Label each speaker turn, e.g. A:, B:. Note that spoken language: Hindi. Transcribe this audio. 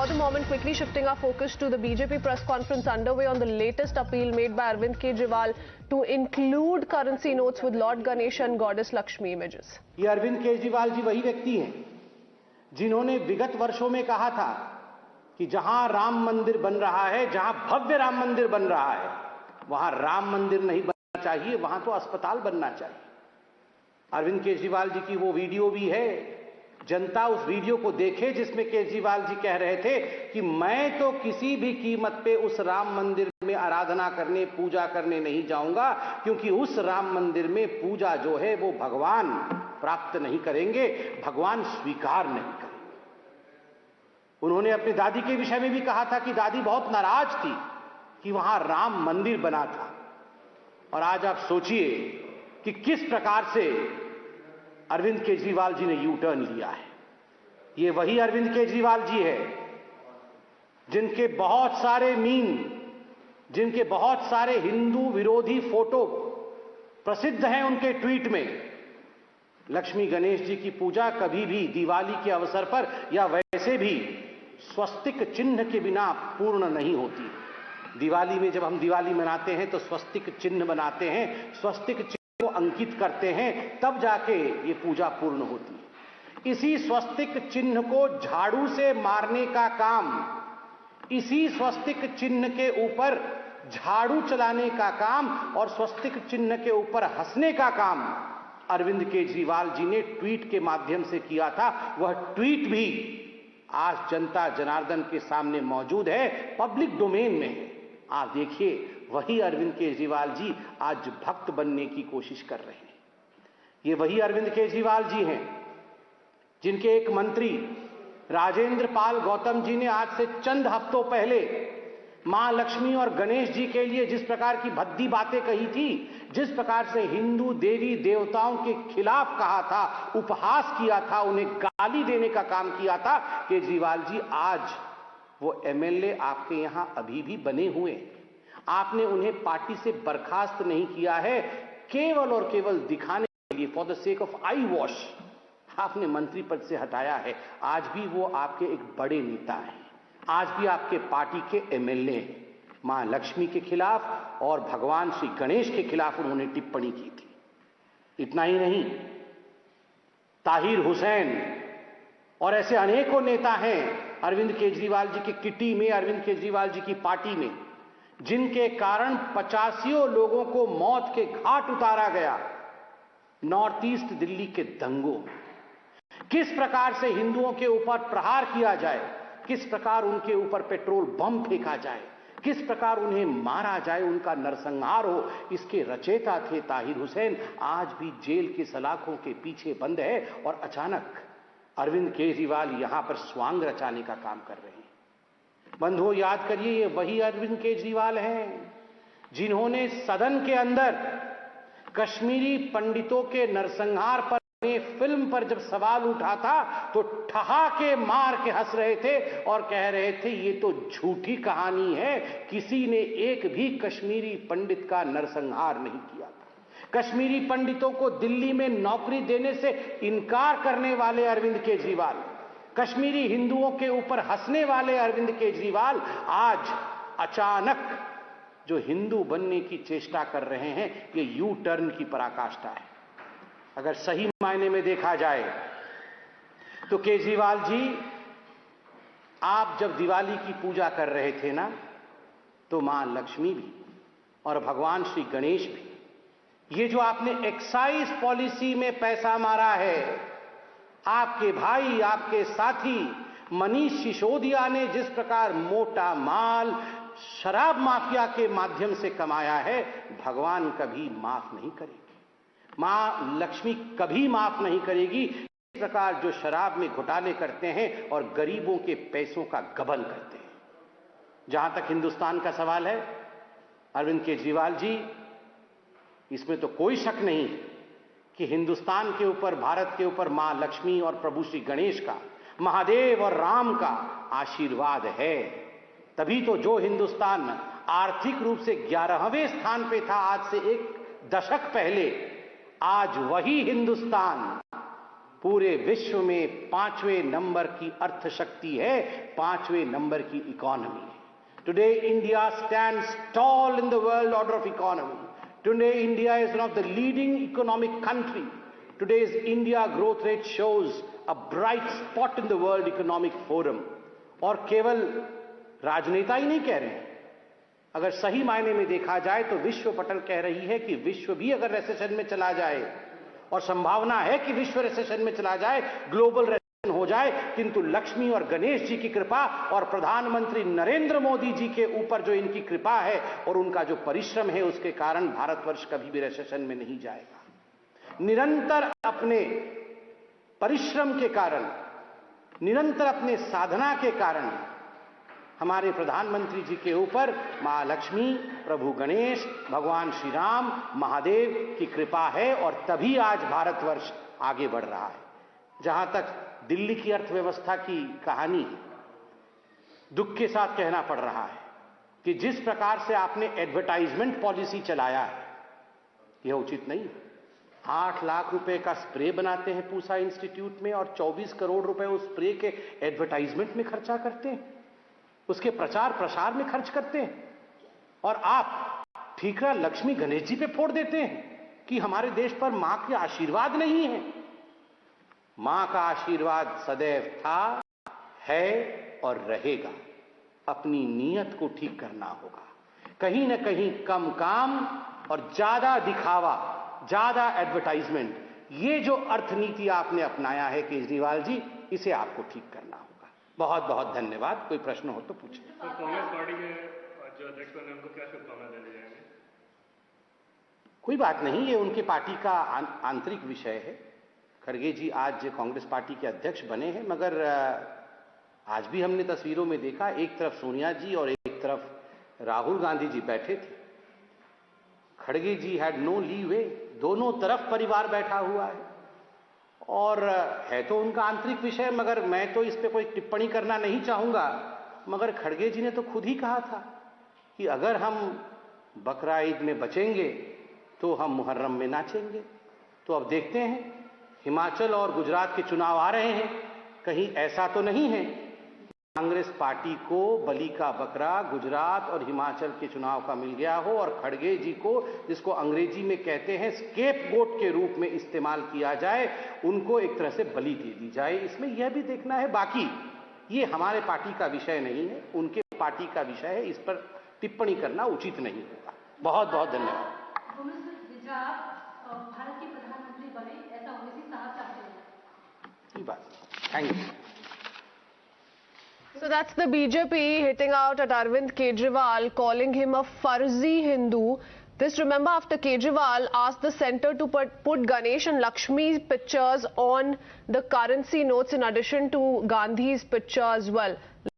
A: the moment, quickly shifting our focus to the BJP press conference underway on the latest appeal made by Arvind Kejriwal to include currency notes with Lord Ganesha and Goddess Lakshmi images.
B: ये अरविंद केजरीवाल जी वही व्यक्ति हैं जिन्होंने विगत वर्षों में कहा था कि जहां राम मंदिर बन रहा है, जहां भव्य राम मंदिर बन रहा है, वहां राम मंदिर नहीं बनना चाहिए, वहां तो अस्पताल बनना चाहिए। अरविंद केजरीवाल जी की वो वीडियो भी है, जनता उस वीडियो को देखे जिसमें केजरीवाल जी कह रहे थे कि मैं तो किसी भी कीमत पे उस राम मंदिर में आराधना करने, पूजा करने नहीं जाऊंगा, क्योंकि उस राम मंदिर में पूजा जो है वो भगवान प्राप्त नहीं करेंगे, भगवान स्वीकार नहीं करेंगे। उन्होंने अपनी दादी के विषय में भी कहा था कि दादी बहुत नाराज थी कि वहां राम मंदिर बना था। और आज आप सोचिए कि किस प्रकार से अरविंद केजरीवाल जी ने यू टर्न लिया है। ये वही अरविंद केजरीवाल जी है जिनके बहुत सारे मीम, जिनके बहुत सारे हिंदू विरोधी फोटो प्रसिद्ध हैं उनके ट्वीट में। लक्ष्मी गणेश जी की पूजा कभी भी दिवाली के अवसर पर या वैसे भी स्वस्तिक चिन्ह के बिना पूर्ण नहीं होती। दिवाली में जब हम दिवाली मनाते हैं तो स्वस्तिक चिन्ह बनाते हैं, स्वस्तिक चिन्ह को अंकित करते हैं, तब जाके ये पूजा पूर्ण होती है। इसी स्वस्तिक चिन्ह को झाड़ू से मारने का काम, इसी स्वस्तिक चिन्ह के ऊपर झाड़ू चलाने का काम और स्वस्तिक चिन्ह के ऊपर हंसने का काम अरविंद केजरीवाल जी ने ट्वीट के माध्यम से किया था। वह ट्वीट भी आज जनता जनार्दन के सामने मौजूद है, पब्लिक डोमेन में है। आप देखिए, वही अरविंद केजरीवाल जी आज भक्त बनने की कोशिश कर रहे हैं। ये वही अरविंद केजरीवाल जी हैं जिनके एक मंत्री राजेंद्र पाल गौतम जी ने आज से चंद हफ्तों पहले मां लक्ष्मी और गणेश जी के लिए जिस प्रकार की भद्दी बातें कही थी, जिस प्रकार से हिंदू देवी देवताओं के खिलाफ कहा था, उपहास किया था, उन्हें गाली देने का काम किया था, केजरीवाल जी आज वो एमएलए आपके यहां अभी भी बने हुए हैं। आपने उन्हें पार्टी से बर्खास्त नहीं किया है, केवल और केवल दिखाने के लिए, for the sake of I wash, आपने मंत्री पद से हटाया है। आज भी वो आपके एक बड़े नेता हैं, आज भी आपके पार्टी के एमएलए हैं। मां लक्ष्मी के खिलाफ और भगवान श्री गणेश के खिलाफ उन्होंने टिप्पणी की थी। इतना ही नहीं, ताहिर हुसैन और ऐसे अनेकों नेता हैं अरविंद केजरीवाल जी की किटी में, अरविंद केजरीवाल जी की पार्टी में, जिनके कारण 85 लोगों को मौत के घाट उतारा गया नॉर्थ ईस्ट दिल्ली के दंगों में। किस प्रकार से हिंदुओं के ऊपर प्रहार किया जाए, किस प्रकार उनके ऊपर पेट्रोल बम फेंका जाए, किस प्रकार उन्हें मारा जाए, उनका नरसंहार हो, इसके रचयिता थे ताहिर हुसैन। आज भी जेल की सलाखों के पीछे बंद है और अचानक अरविंद केजरीवाल यहां पर स्वांग रचाने का काम कर रहे हैं। बंधुओं, याद करिए, ये वही अरविंद केजरीवाल हैं जिन्होंने सदन के अंदर कश्मीरी पंडितों के नरसंहार पर फिल्म पर जब सवाल उठा था तो ठहाके मार के हंस रहे थे और कह रहे थे ये तो झूठी कहानी है, किसी ने एक भी कश्मीरी पंडित का नरसंहार नहीं किया था। कश्मीरी पंडितों को दिल्ली में नौकरी देने से इनकार करने वाले अरविंद केजरीवाल, कश्मीरी हिंदुओं के ऊपर हंसने वाले अरविंद केजरीवाल आज अचानक जो हिंदू बनने की चेष्टा कर रहे हैं, ये यू टर्न की पराकाष्ठा है। अगर सही मायने में देखा जाए तो केजरीवाल जी, आप जब दिवाली की पूजा कर रहे थे ना, तो मां लक्ष्मी भी और भगवान श्री गणेश भी, ये जो आपने एक्साइज पॉलिसी में पैसा मारा है, आपके भाई, आपके साथी मनीष सिसोदिया ने जिस प्रकार मोटा माल शराब माफिया के माध्यम से कमाया है, भगवान कभी माफ नहीं करेगी, मां लक्ष्मी कभी माफ नहीं करेगी। इस प्रकार जो शराब में घोटाले करते हैं और गरीबों के पैसों का गबन करते हैं। जहां तक हिंदुस्तान का सवाल है, अरविंद केजरीवाल जी, इसमें तो कोई शक नहीं कि हिंदुस्तान के ऊपर, भारत के ऊपर मां लक्ष्मी और प्रभु श्री गणेश का, महादेव और राम का आशीर्वाद है। तभी तो जो हिंदुस्तान आर्थिक रूप से 11वें स्थान पे था आज से एक दशक पहले, आज वही हिंदुस्तान पूरे विश्व में 5वें नंबर की अर्थशक्ति है, 5वें नंबर की इकोनॉमी है। Today India stands tall in the world order of economy. Today India is one of the leading economic country. Today's India growth rate shows a bright spot in the world economic forum. और केवल राजनेता ही नहीं कह रहे हैं, अगर सही मायने में देखा जाए तो विश्व पटल कह रही है कि विश्व भी अगर रिसेशन में चला जाए, और संभावना है कि विश्व रिसेशन में चला जाए, ग्लोबल रिसेशन हो जाए, किंतु लक्ष्मी और गणेश जी की कृपा और प्रधानमंत्री नरेंद्र मोदी जी के ऊपर जो इनकी कृपा है और उनका जो परिश्रम है, उसके कारण भारतवर्ष कभी भी रिसेशन में नहीं जाएगा। निरंतर अपने परिश्रम के कारण, निरंतर अपने साधना के कारण हमारे प्रधानमंत्री जी के ऊपर मां लक्ष्मी, प्रभु गणेश, भगवान श्री राम, महादेव की कृपा है, और तभी आज भारतवर्ष आगे बढ़ रहा है। जहां तक दिल्ली की अर्थव्यवस्था की कहानी, दुख के साथ कहना पड़ रहा है कि जिस प्रकार से आपने एडवर्टाइजमेंट पॉलिसी चलाया है, यह उचित नहीं है। 8 लाख रुपए का स्प्रे बनाते हैं पूसा इंस्टीट्यूट में और 24 करोड़ रुपए उस स्प्रे के एडवर्टाइजमेंट में खर्चा करते हैं, उसके प्रचार प्रसार में खर्च करते हैं, और आप ठीकरा लक्ष्मी गणेश जी पे फोड़ देते हैं कि हमारे देश पर मां के आशीर्वाद नहीं है। मां का आशीर्वाद सदैव था, है और रहेगा। अपनी नीयत को ठीक करना होगा। कहीं ना कहीं कम काम और ज्यादा दिखावा, ज्यादा एडवर्टाइजमेंट, ये जो अर्थनीति आपने अपनाया है केजरीवाल जी, इसे आपको ठीक करना होगा। बहुत बहुत धन्यवाद। कोई प्रश्न हो तो पूछें।
C: तो कांग्रेस पार्टी के जो अध्यक्ष बने उनको क्या शुभकामनाएं देने जाएंगे?
B: कोई बात नहीं, ये उनके पार्टी का आंतरिक विषय है। खड़गे जी आज कांग्रेस पार्टी के अध्यक्ष बने हैं, मगर आज भी हमने तस्वीरों में देखा, एक तरफ सोनिया जी और एक तरफ राहुल गांधी जी बैठे थे। खड़गे जी हैड नो लीवे, दोनों तरफ परिवार बैठा हुआ है, और है तो उनका आंतरिक विषय, मगर मैं तो इस पे कोई टिप्पणी करना नहीं चाहूंगा। मगर खड़गे जी ने तो खुद ही कहा था कि अगर हम बकरा ईद में बचेंगे तो हम मुहर्रम में नाचेंगे। तो अब देखते हैं, हिमाचल और गुजरात के चुनाव आ रहे हैं, कहीं ऐसा तो नहीं है कांग्रेस पार्टी को बलि का बकरा गुजरात और हिमाचल के चुनाव का मिल गया हो, और खड़गे जी को, जिसको अंग्रेजी में कहते हैं स्केपगोट के रूप में इस्तेमाल किया जाए, उनको एक तरह से बलि दे दी जाए। इसमें यह भी देखना है। बाकी ये हमारे पार्टी का विषय नहीं है, उनके पार्टी का विषय है, इस पर टिप्पणी करना उचित नहीं होगा। बहुत बहुत धन्यवाद।
D: भारत के प्रधानमंत्री बने, ऐसा ओवैसी साहब चाहते हैं।
B: की बात, thank you.
A: So that's the BJP hitting out at Arvind Kejriwal, calling him a Farzi Hindu. This, remember, after Kejriwal asked the centre to put Ganesh and Lakshmi's pictures on the currency notes in addition to Gandhi's picture as well.